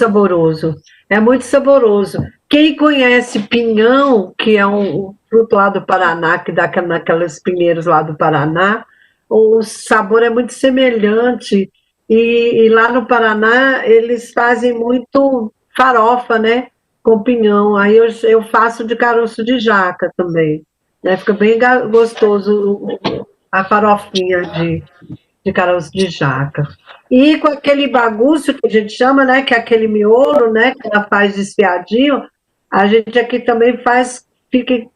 saboroso. É muito saboroso. Quem conhece pinhão, que é um fruto lá do Paraná, que dá naquelas pinheiros lá do Paraná, o sabor é muito semelhante. E lá no Paraná, eles fazem muito farofa, né? Com pinhão. Aí eu faço de caroço de jaca também. Né? Fica bem gostoso a farofinha de caroço de jaca. E com aquele bagunço que a gente chama, né, que é aquele miolo, né, que ela faz desfiadinho, a gente aqui também faz, fica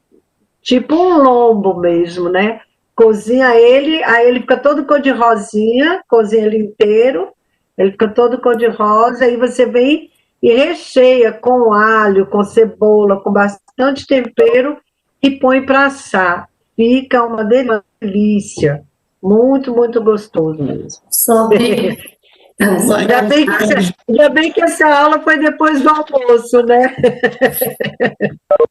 tipo um lombo mesmo, né? Cozinha ele, aí ele fica todo cor de rosinha, cozinha ele inteiro, ele fica todo cor de rosa, aí você vem e recheia com alho, com cebola, com bastante tempero e põe para assar. Fica uma delícia. Muito, muito gostoso mesmo. Sobre Ainda bem que essa aula foi depois do almoço, né?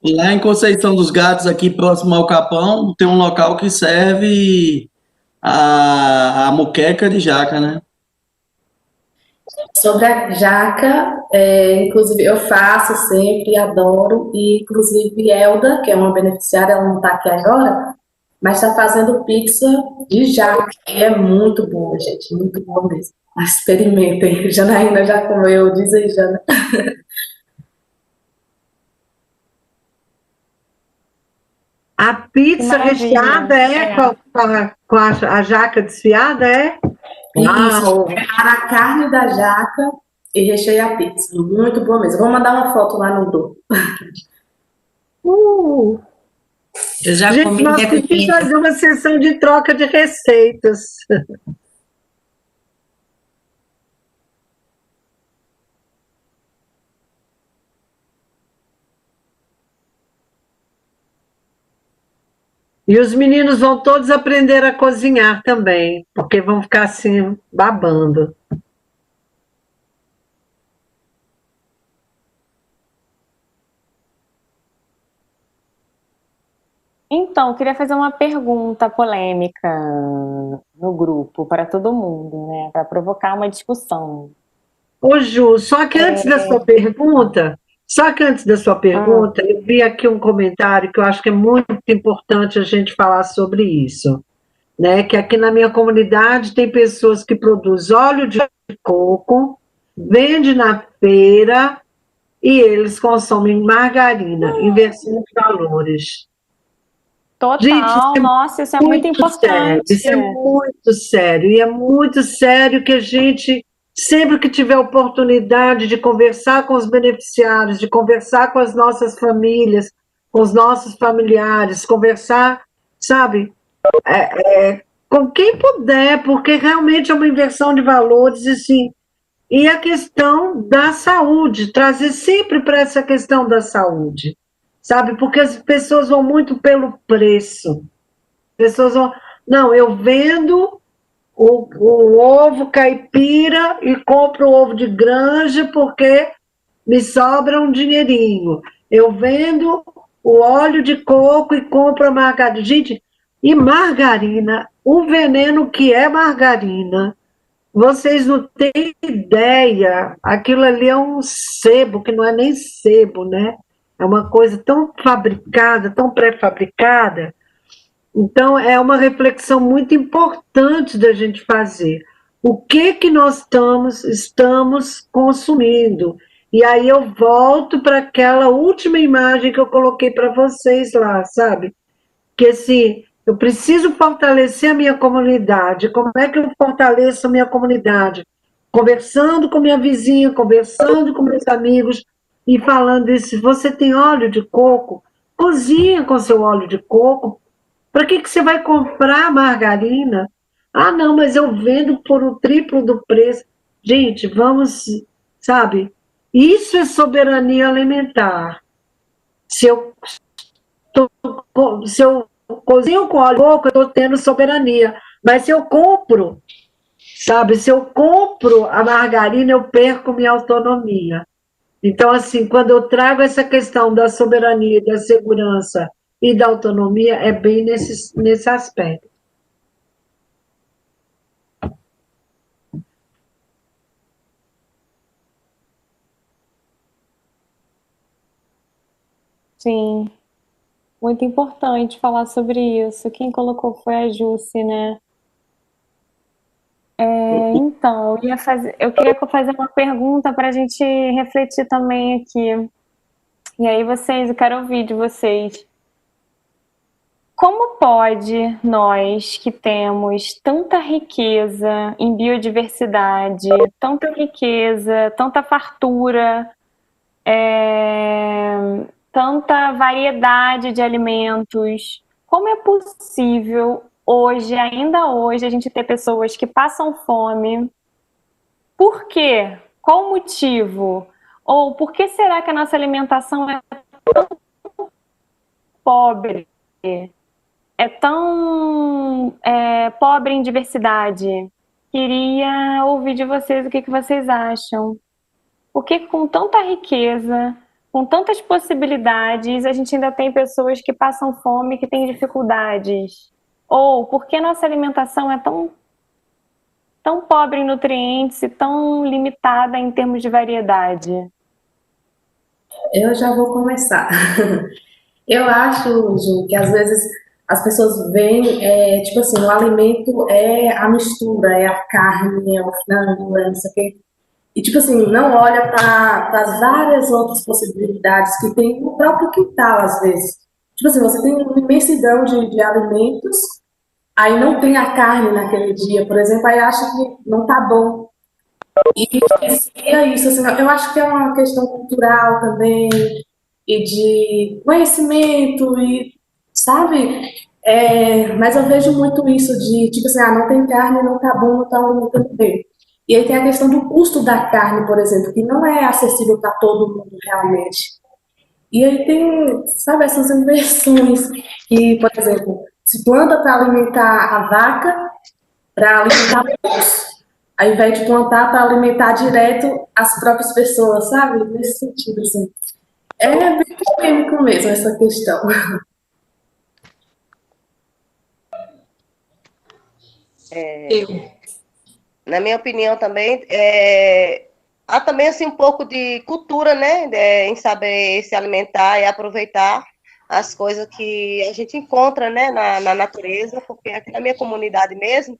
Lá em Conceição dos Gatos, aqui próximo ao Capão, tem um local que serve a moqueca de jaca, né? Sobre a jaca, inclusive eu faço sempre, adoro, e inclusive Elda, que é uma beneficiária, ela não está aqui agora, mas está fazendo pizza de jaca, e é muito boa, gente, muito boa mesmo. Mas experimentem, Janaína já comeu, diz aí, Jana. A pizza recheada com a jaca desfiada, é? Isso, prepara a carne da jaca e recheia a pizza. Muito boa mesmo. Vou mandar uma foto lá no grupo. Eu já Gente, comi nós temos que fazer uma sessão de troca de receitas. E os meninos vão todos aprender a cozinhar também, porque vão ficar assim, babando. Então, queria fazer uma pergunta polêmica no grupo para todo mundo, né? Para provocar uma discussão. Ô, Ju, só que antes da sua pergunta, eu vi aqui um comentário que eu acho que é muito importante a gente falar sobre isso, né? Que aqui na minha comunidade tem pessoas que produzem óleo de coco, vende na feira e eles consomem margarina, inversão de valores. Total, Gente, nossa, isso é muito importante. Isso é muito sério, e é muito sério que a gente, sempre que tiver oportunidade de conversar com os beneficiários, de conversar com as nossas famílias, com os nossos familiares, conversar, sabe, com quem puder, porque realmente é uma inversão de valores, assim, e a questão da saúde, trazer sempre para essa questão da saúde, sabe, porque as pessoas vão muito pelo preço. Pessoas vão, não, eu vendo o ovo caipira e compro o ovo de granja porque me sobra um dinheirinho. Eu vendo o óleo de coco e compro a margarina. Gente, e margarina, o veneno que é margarina, vocês não têm ideia. Aquilo ali é um sebo, que não é nem sebo, né? É uma coisa tão fabricada, tão pré-fabricada. Então, é uma reflexão muito importante da gente fazer. O que nós estamos consumindo? E aí eu volto para aquela última imagem que eu coloquei para vocês lá, sabe? Que assim, eu preciso fortalecer a minha comunidade. Como é que eu fortaleço a minha comunidade? Conversando com minha vizinha, conversando com meus amigos e falando isso. Você tem óleo de coco? Cozinha com seu óleo de coco. Para que você vai comprar margarina? Ah, não, mas eu vendo por o triplo do preço. Gente, vamos, sabe? Isso é soberania alimentar. Se eu, se eu cozinho com óleo de coco, eu estou tendo soberania. Mas se eu compro, sabe? Se eu compro a margarina, eu perco minha autonomia. Então, assim, quando eu trago essa questão da soberania, da segurança e da autonomia, é bem nesse aspecto. Sim, muito importante falar sobre isso. Quem colocou foi a Jussi, né? Então, eu queria fazer uma pergunta para a gente refletir também aqui. E aí eu quero ouvir de vocês. Como pode nós que temos tanta riqueza em biodiversidade, tanta riqueza, tanta fartura, tanta variedade de alimentos, como é possível hoje, ainda hoje, a gente ter pessoas que passam fome? Por quê? Qual o motivo? Ou por que será que a nossa alimentação é pobre? É tão pobre em diversidade? Queria ouvir de vocês o que vocês acham. Por que com tanta riqueza, com tantas possibilidades, a gente ainda tem pessoas que passam fome, que têm dificuldades? Ou por que nossa alimentação é tão pobre em nutrientes e tão limitada em termos de variedade? Eu já vou começar. Eu acho, Ju, que às vezes as pessoas veem, tipo assim, o alimento é a mistura, é a carne, é o frango, é não sei o quê. E, tipo assim, não olha para as várias outras possibilidades que tem no próprio quintal, às vezes. Tipo assim, você tem uma imensidão de alimentos, aí não tem a carne naquele dia, por exemplo, aí acha que não tá bom. E é isso, assim, eu acho que é uma questão cultural também, e de conhecimento, e, sabe? Mas eu vejo muito isso de, tipo assim, não tem carne, não tá bom, não tá alimentando bem. E aí tem a questão do custo da carne, por exemplo, que não é acessível para todo mundo realmente. E aí tem, sabe, essas inversões que, por exemplo, se planta para alimentar a vaca, para alimentar os, ao invés de plantar para alimentar direto as próprias pessoas, sabe? Nesse sentido, assim. É bem polêmico mesmo essa questão. Eu. Na minha opinião também, há também assim, um pouco de cultura, né, em saber se alimentar e aproveitar as coisas que a gente encontra, né, na natureza, porque aqui na minha comunidade mesmo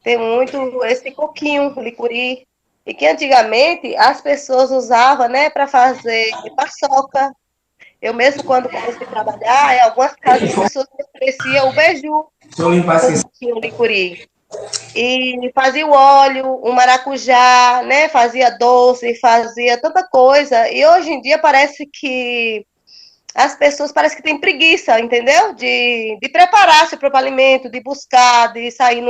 tem muito esse coquinho, licuri, e que antigamente as pessoas usavam, né, para fazer paçoca. Eu mesmo, quando comecei a trabalhar, em algumas casas as pessoas ofereciam o beiju com o licuri. E fazia o óleo, o maracujá, né? Fazia doce, fazia tanta coisa. E hoje em dia parece que as pessoas parece que têm preguiça, entendeu? De preparar seu próprio alimento, de buscar, de sair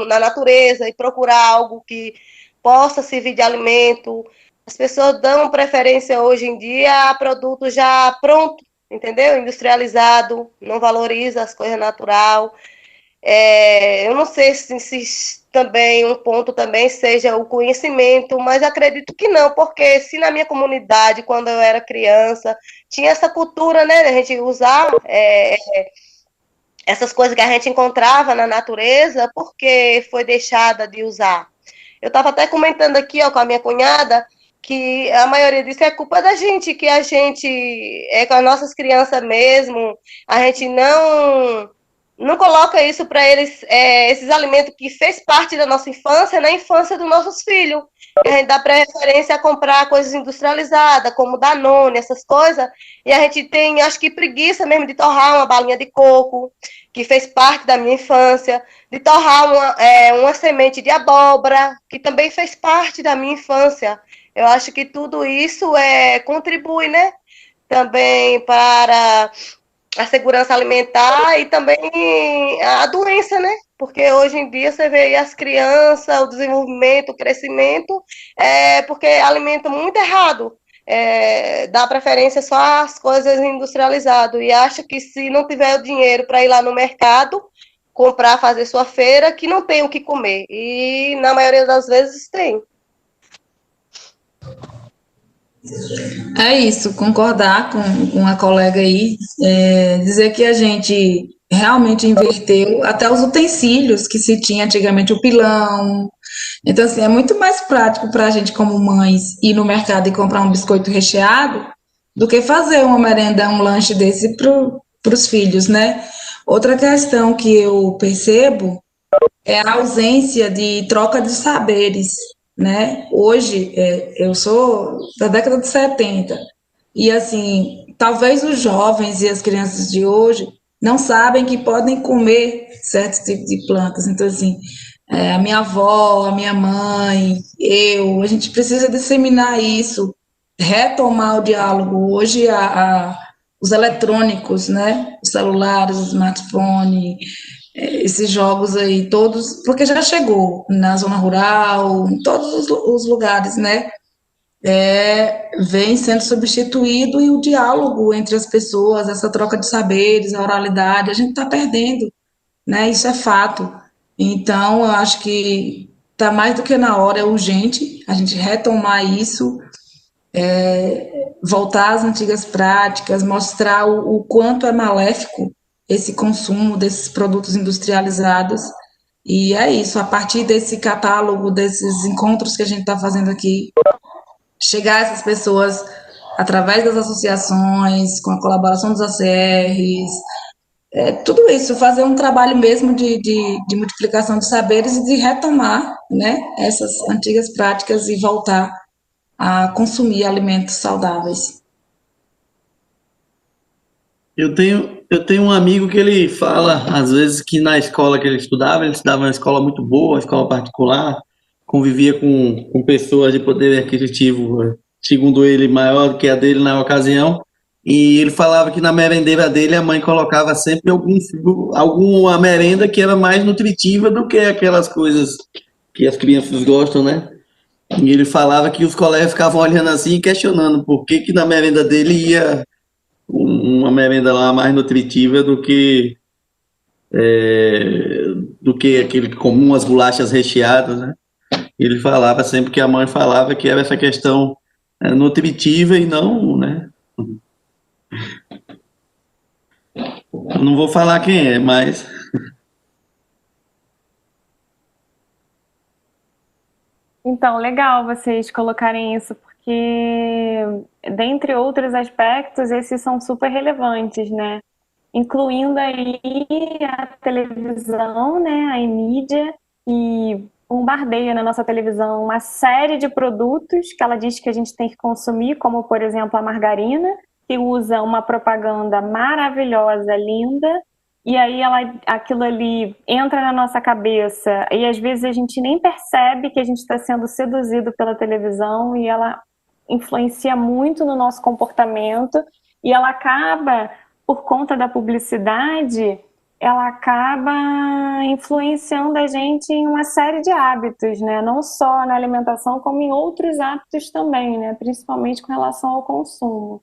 na natureza e procurar algo que possa servir de alimento. As pessoas dão preferência hoje em dia a produto já pronto, entendeu? Industrializado, não valoriza as coisas naturais. Eu não sei se também um ponto também seja o conhecimento, mas acredito que não, porque se na minha comunidade, quando eu era criança, tinha essa cultura, né, de a gente usar essas coisas que a gente encontrava na natureza, porque foi deixada de usar. Eu estava até comentando aqui, ó, com a minha cunhada, que a maioria disso é culpa da gente, que a gente, com as nossas crianças mesmo, a gente não coloca isso para eles, esses alimentos que fez parte da nossa infância, na infância dos nossos filhos. A gente dá preferência a comprar coisas industrializadas, como Danone, essas coisas, e a gente tem, acho que preguiça mesmo de torrar uma balinha de coco, que fez parte da minha infância, de torrar uma semente de abóbora, que também fez parte da minha infância. Eu acho que tudo isso contribui, né, também para a segurança alimentar e também a doença, né? Porque hoje em dia você vê aí as crianças, o desenvolvimento, o crescimento, porque alimenta muito errado. Dá preferência só às coisas industrializadas e acha que se não tiver o dinheiro para ir lá no mercado, comprar, fazer sua feira, que não tem o que comer. E na maioria das vezes tem. É isso, concordar com a colega aí, dizer que a gente realmente inverteu até os utensílios que se tinha antigamente, o pilão. Então, assim, é muito mais prático para a gente, como mães, ir no mercado e comprar um biscoito recheado do que fazer uma merenda, um lanche desse para os filhos, né? Outra questão que eu percebo é a ausência de troca de saberes, né? Hoje, eu sou da década de 70 e, assim, talvez os jovens e as crianças de hoje não sabem que podem comer certos tipos de plantas. Então, assim, a minha avó, a minha mãe, a gente precisa disseminar isso, retomar o diálogo. Hoje, os eletrônicos, né? Os celulares, os smartphones, esses jogos aí, todos, porque já chegou na zona rural, em todos os lugares, né? Vem sendo substituído e o diálogo entre as pessoas, essa troca de saberes, a oralidade, a gente está perdendo, né? Isso é fato. Então, eu acho que está mais do que na hora, é urgente a gente retomar isso, voltar às antigas práticas, mostrar o quanto é maléfico esse consumo desses produtos industrializados. E é isso, a partir desse catálogo, desses encontros que a gente está fazendo aqui, chegar a essas pessoas através das associações, com a colaboração dos ACRs, tudo isso, fazer um trabalho mesmo de multiplicação de saberes e de retomar, né, essas antigas práticas e voltar a consumir alimentos saudáveis. Eu tenho um amigo que ele fala, às vezes, que na escola que ele estudava uma escola muito boa, uma escola particular, convivia com pessoas de poder aquisitivo, segundo ele, maior do que a dele na ocasião, e ele falava que na merendeira dele a mãe colocava sempre alguma merenda que era mais nutritiva do que aquelas coisas que as crianças gostam, né? E ele falava que os colegas ficavam olhando assim e questionando por que na merenda dele ia uma merenda lá mais nutritiva do que aquele comum, as bolachas recheadas, né? Ele falava sempre que a mãe falava que era essa questão nutritiva e não, né? Eu não vou falar quem é, mas Então, legal vocês colocarem isso, porque, dentre outros aspectos, esses são super relevantes, né? Incluindo aí a televisão, né? A mídia, e bombardeia na nossa televisão uma série de produtos que ela diz que a gente tem que consumir, como, por exemplo, a margarina, que usa uma propaganda maravilhosa, linda, e aí aquilo ali entra na nossa cabeça e às vezes a gente nem percebe que a gente está sendo seduzido pela televisão e ela influencia muito no nosso comportamento e ela acaba, por conta da publicidade, ela acaba influenciando a gente em uma série de hábitos, né? Não só na alimentação, como em outros hábitos também, né? Principalmente com relação ao consumo.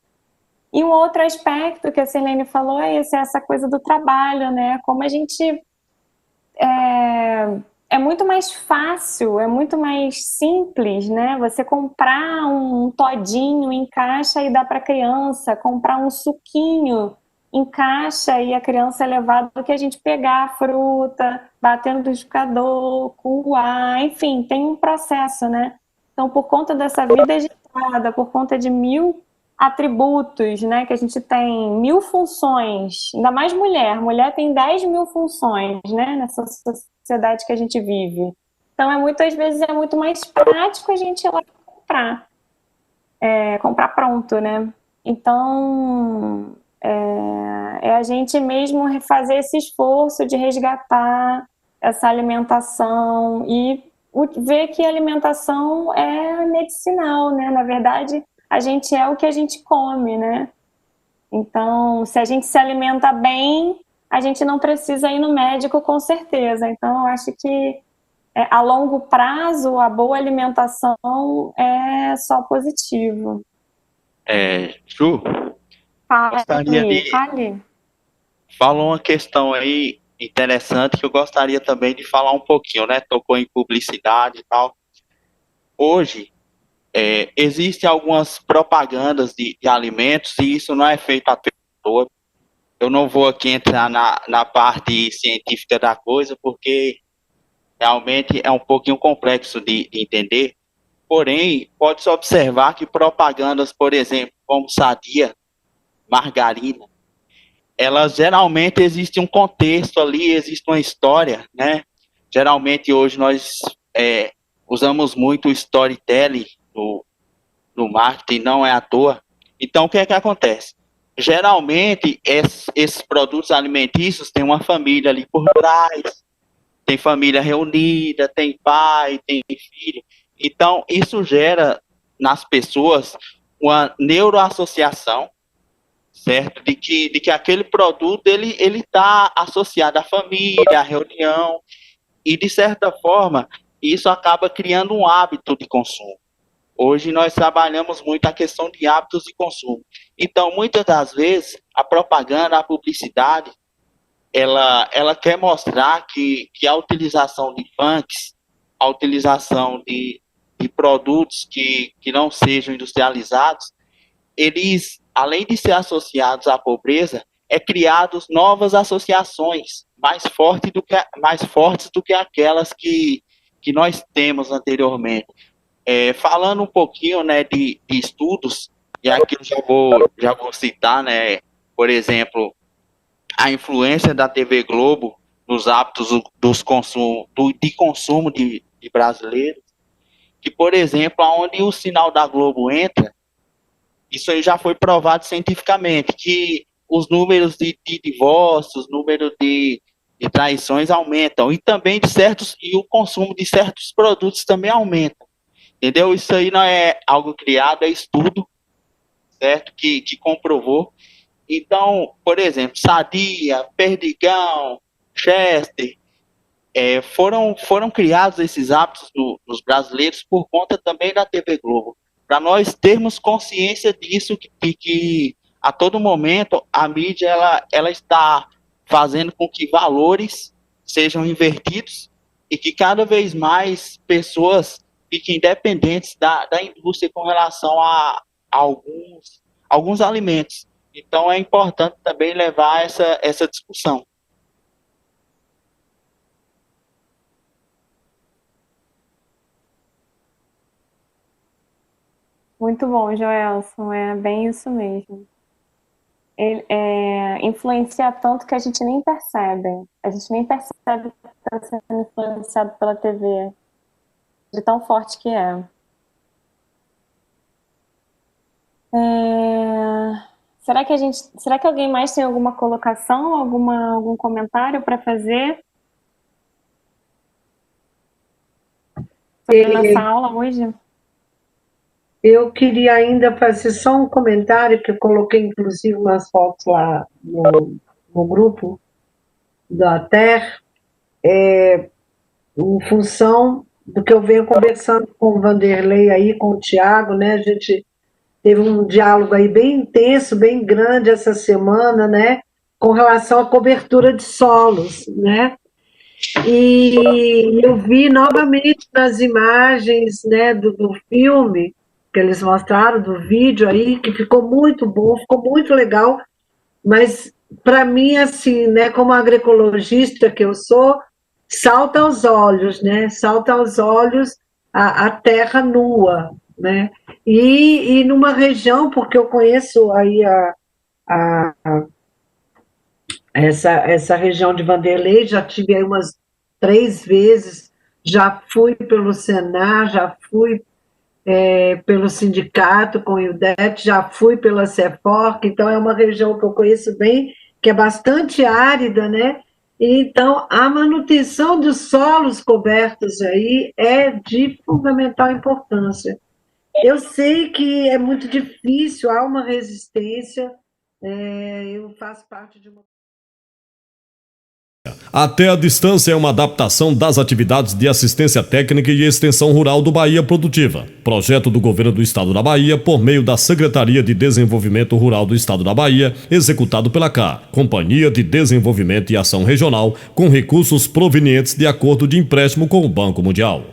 E um outro aspecto que a Sirlene falou é essa coisa do trabalho, né? Como a gente é muito mais fácil, é muito mais simples, né? Você comprar um todinho em caixa e dar para a criança, comprar um suquinho em caixa e a criança é levada do que a gente pegar a fruta, bater no liquidificador, coar, enfim, tem um processo, né? Então, por conta dessa vida agitada, por conta de 1000 atributos, né, que a gente tem 1000 funções, ainda mais mulher tem 10.000 funções, né, nessa sociedade que a gente vive. Então, muitas vezes é muito mais prático a gente ir lá comprar pronto, né? Então, a gente mesmo fazer esse esforço de resgatar essa alimentação e ver que a alimentação é medicinal, né? Na verdade, a gente é o que a gente come, né? Então, se a gente se alimenta bem, a gente não precisa ir no médico, com certeza. Então, eu acho que a longo prazo, a boa alimentação é só positivo. Ju, gostaria Fale. Falou uma questão aí interessante que eu gostaria também de falar um pouquinho, né? Tocou em publicidade e tal. Hoje, existem algumas propagandas de alimentos e isso não é feito à toa. Eu não vou aqui entrar na parte científica da coisa, porque realmente é um pouquinho complexo de entender, Porém, pode-se observar que propagandas, por exemplo, como Sadia, margarina, elas geralmente existe um contexto ali, existe uma história, né? Geralmente hoje nós usamos muito o storytelling no marketing, não é à toa. Então, o que é que acontece? Geralmente, esses produtos alimentícios têm uma família ali por trás, tem família reunida, tem pai, tem filho. Então, isso gera nas pessoas uma neuroassociação, certo? De que aquele produto ele está associado à família, à reunião, e de certa forma, isso acaba criando um hábito de consumo. Hoje nós trabalhamos muito a questão de hábitos de consumo. Então, muitas das vezes, a propaganda, a publicidade, ela quer mostrar que a utilização de funks, a utilização de produtos que não sejam industrializados, eles, além de ser associados à pobreza, criados novas associações mais fortes do que aquelas que nós temos anteriormente. Falando um pouquinho, né, de estudos, e aqui eu já vou citar, né, por exemplo, a influência da TV Globo nos hábitos de consumo de brasileiros, que, por exemplo, onde o sinal da Globo entra, isso aí já foi provado cientificamente, que os números de divórcios, os números de traições aumentam, e também e o consumo de certos produtos também aumenta. Entendeu? Isso aí não é algo criado, é estudo, certo? Que comprovou. Então, por exemplo, Sadia, Perdigão, Chester, foram criados esses hábitos nos brasileiros por conta também da TV Globo. Para nós termos consciência disso, que a todo momento a mídia ela está fazendo com que valores sejam invertidos e que cada vez mais pessoas fiquem dependentes da indústria com relação a alguns alimentos. Então, é importante também levar essa discussão. Muito bom, Joelson, é bem isso mesmo. Ele influencia tanto que a gente nem percebe. A gente nem percebe que está sendo influenciado pela TV, de tão forte que é. Será que alguém mais tem alguma colocação, algum comentário para fazer sobre a nossa aula hoje? Eu queria ainda fazer só um comentário, que eu coloquei inclusive umas fotos lá no grupo da TER, em função do que eu venho conversando com o Vanderlei aí, com o Tiago, né? A gente teve um diálogo aí bem intenso, bem grande essa semana, né? Com relação à cobertura de solos, né? E eu vi novamente nas imagens, né, do filme que eles mostraram, do vídeo aí, que ficou muito bom, ficou muito legal, mas para mim, assim, né, como agroecologista que eu sou, salta aos olhos, né, salta aos olhos a terra nua, né, e numa região, porque eu conheço aí essa região de Vanderlei, já tive aí umas 3 vezes, já fui pelo Senar, já fui pelo sindicato com o IUDET, já fui pela CEFORC, então é uma região que eu conheço bem, que é bastante árida, né? Então, a manutenção dos solos cobertos aí é de fundamental importância. Eu sei que é muito difícil, há uma resistência, eu faço parte de uma... Até a Distância é uma adaptação das atividades de assistência técnica e extensão rural do Bahia Produtiva. Projeto do Governo do Estado da Bahia por meio da Secretaria de Desenvolvimento Rural do Estado da Bahia, executado pela CA, Companhia de Desenvolvimento e Ação Regional, com recursos provenientes de acordo de empréstimo com o Banco Mundial.